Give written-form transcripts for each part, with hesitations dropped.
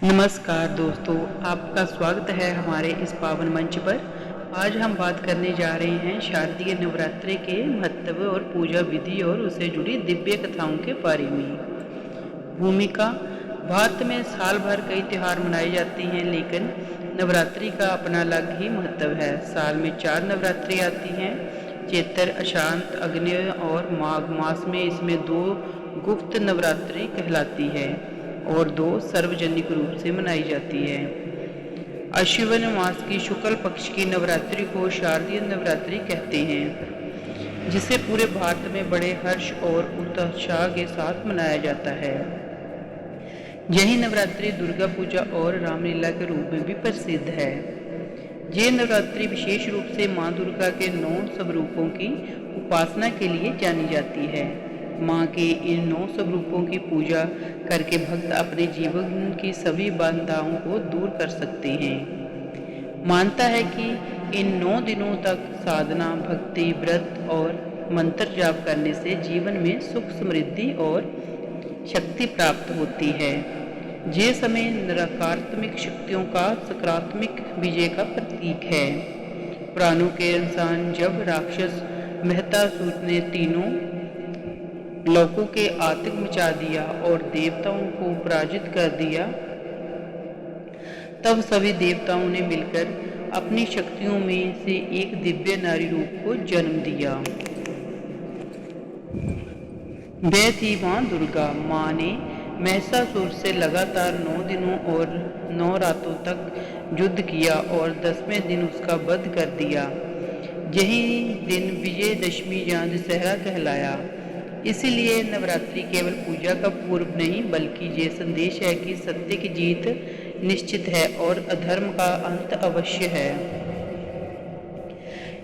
नमस्कार दोस्तों, आपका स्वागत है हमारे इस पावन मंच पर। आज हम बात करने जा रहे हैं शारदीय नवरात्रि के महत्व और पूजा विधि और उससे जुड़ी दिव्य कथाओं के बारे में। भूमिका। भारत में साल भर कई त्यौहार मनाए जाते हैं, लेकिन नवरात्रि का अपना अलग ही महत्व है। साल में 4 नवरात्रि आती हैं, चैत्र, अशांत, अग्नि और माघ मास में इसमें 2 गुप्त नवरात्रि कहलाती है और 2 सार्वजनिक रूप से मनाई जाती है। अश्विन मास की शुक्ल पक्ष की नवरात्रि को शारदीय नवरात्रि कहते हैं, जिसे पूरे भारत में बड़े हर्ष और उत्साह के साथ मनाया जाता है। यही नवरात्रि दुर्गा पूजा और रामलीला के रूप में भी प्रसिद्ध है। ये नवरात्रि विशेष रूप से माँ दुर्गा के 9 स्वरूपों की उपासना के लिए जानी जाती है। माँ के इन 9 स्वरूपों की पूजा करके भक्त अपने जीवन की सभी बाधाओं को दूर कर सकते हैं। मानता है कि इन 9 दिनों तक साधना, भक्ति, व्रत और मंत्र जाप करने से जीवन में सुख, समृद्धि और शक्ति प्राप्त होती है। ये समय नकारात्मक शक्तियों का सकारात्मक विजय का प्रतीक है। पुराणों के अनुसार जब राक्षस महिषासुर ने तीनों लोकों के आतंक मचा दिया और देवताओं को पराजित कर दिया, तब सभी देवताओं ने मिलकर अपनी शक्तियों में से एक दिव्य नारी रूप को जन्म दिया। वह थी माँ दुर्गा। माँ ने महिषासुर से लगातार 9 दिनों और 9 रातों तक युद्ध किया और 10वें दिन उसका वध कर दिया। यही दिन विजयदशमी या दशहरा कहलाया। इसीलिए नवरात्रि केवल पूजा का पूर्व नहीं, बल्कि ये संदेश है कि सत्य की जीत निश्चित है और अधर्म का अंत अवश्य है।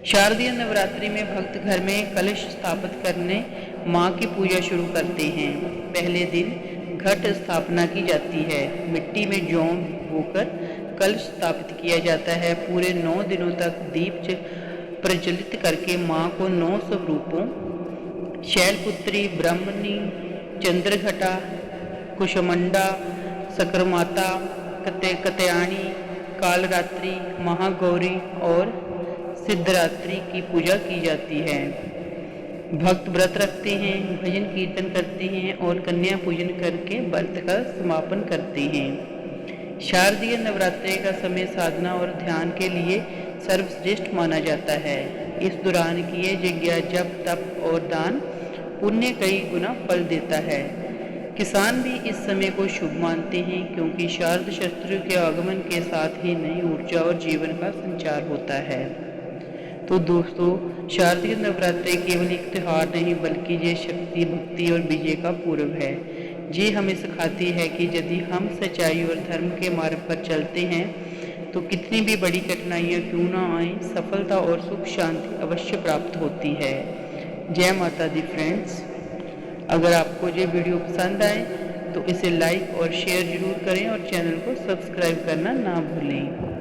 शारदीय नवरात्रि में भक्त घर में कलश स्थापित करने माँ की पूजा शुरू करते हैं। पहले दिन घट स्थापना की जाती है। मिट्टी में जौ बोकर कलश स्थापित किया जाता है। पूरे 9 दिनों तक दीप प्रज्वलित करके माँ को 9 स्वरूपों शैलपुत्री, ब्रह्मणी, चंद्रघटा, कुष्मांडा, सकरमाता, कत्यायनी, कालरात्रि, महागौरी और सिद्धरात्रि की पूजा की जाती है। भक्त व्रत रखते हैं, भजन कीर्तन करते हैं और कन्या पूजन करके व्रत का समापन करते हैं। शारदीय नवरात्रि का समय साधना और ध्यान के लिए सर्वश्रेष्ठ माना जाता है। इस दौरान किए यज्ञ, जप, तप और दान पुण्य कई गुना फल देता है। किसान भी इस समय को शुभ मानते हैं, क्योंकि शारद शत्रु के आगमन के साथ ही नई ऊर्जा और जीवन का संचार होता है। तो दोस्तों, शारदीय नवरात्रि केवल एक त्यौहार नहीं, बल्कि ये शक्ति, भक्ति और विजय का पूर्व है। ये हमें सिखाती है कि यदि हम सच्चाई और धर्म के मार्ग पर चलते हैं, तो कितनी भी बड़ी कठिनाइयाँ क्यों ना आए, सफलता और सुख शांति अवश्य प्राप्त होती है। जय माता दी फ्रेंड्स। अगर आपको ये वीडियो पसंद आए तो इसे लाइक और शेयर जरूर करें और चैनल को सब्सक्राइब करना ना भूलें।